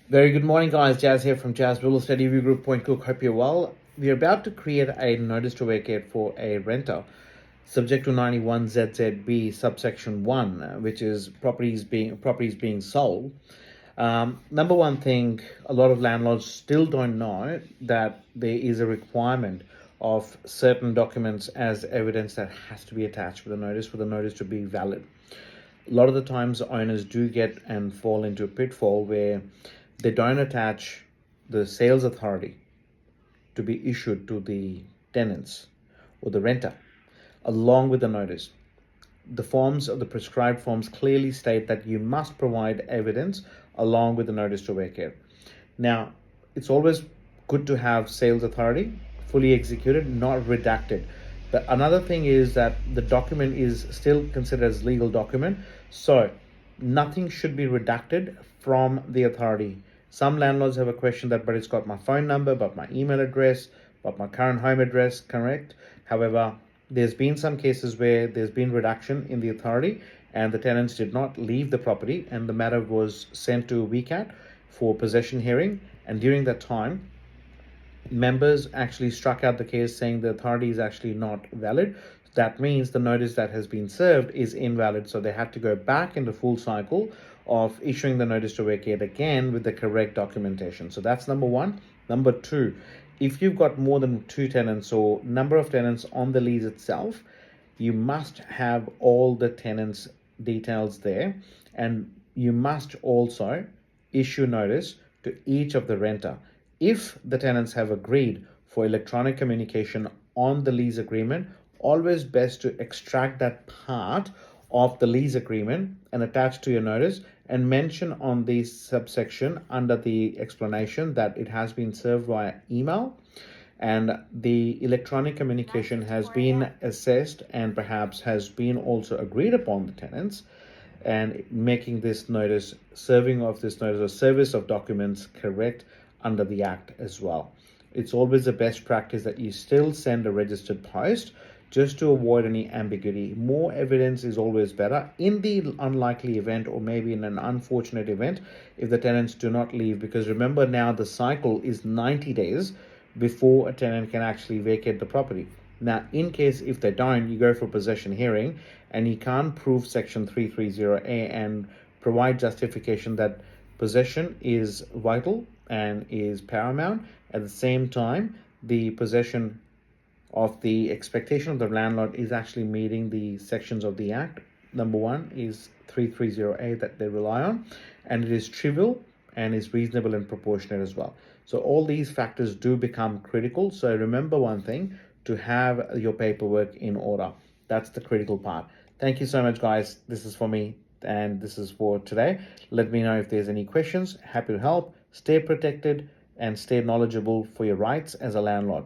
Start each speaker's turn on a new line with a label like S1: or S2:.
S1: Very good morning, guys. Jazz here from Jazz Real Estate Review Group, Point Cook. Hope you're well. We're about to create a notice to vacate for a renter, subject to 91 ZZB subsection 1, which is properties being sold. Number one thing, a lot of landlords still don't know that there is a requirement of certain documents as evidence that has to be attached with a notice for the notice to be valid. A lot of the times owners do get and fall into a pitfall where they don't attach the sales authority to be issued to the tenants or the renter along with the notice. The forms of the prescribed forms clearly state that you must provide evidence along with the notice to vacate. Now, it's always good to have sales authority fully executed, not redacted. But another thing is that the document is still considered as legal document, so nothing should be redacted from the authority. Some landlords have a question that, but it's got my phone number, but my email address, but my current home address, correct? However, there's been some cases where there's been reduction in the authority and the tenants did not leave the property and the matter was sent to vacate for possession hearing, and during that time members actually struck out the case saying the authority is actually not valid. That means the notice that has been served is invalid, so they had to go back in the full cycle of issuing the notice to vacate again with the correct documentation. So that's number one. Number two, if you've got more than two tenants or number of tenants on the lease itself, you must have all the tenants details there, and you must also issue notice to each of the renter. If the tenants have agreed for electronic communication on the lease agreement, always best to extract that part of the lease agreement and attach to your notice and mention on the subsection under the explanation that it has been served via email and the electronic communication has been assessed and perhaps has been also agreed upon the tenants, and making this notice, serving of this notice or service of documents correct under the act as well. It's always the best practice that you still send a registered post just to avoid any ambiguity. More evidence is always better in the unlikely event or maybe in an unfortunate event if the tenants do not leave, because remember now the cycle is 90 days before a tenant can actually vacate the property. Now, in case if they don't, you go for possession hearing and you can't prove section 330A and provide justification that possession is vital and is paramount. At the same time, the possession of the expectation of the landlord is actually meeting the sections of the act. Number one is 330A that they rely on, and it is trivial and is reasonable and proportionate as well. So all these factors do become critical. So remember one thing, to have your paperwork in order. That's the critical part. Thank you so much, guys. This is for me and this is for today. Let me know if there's any questions. Happy to help. Stay protected and stay knowledgeable for your rights as a landlord.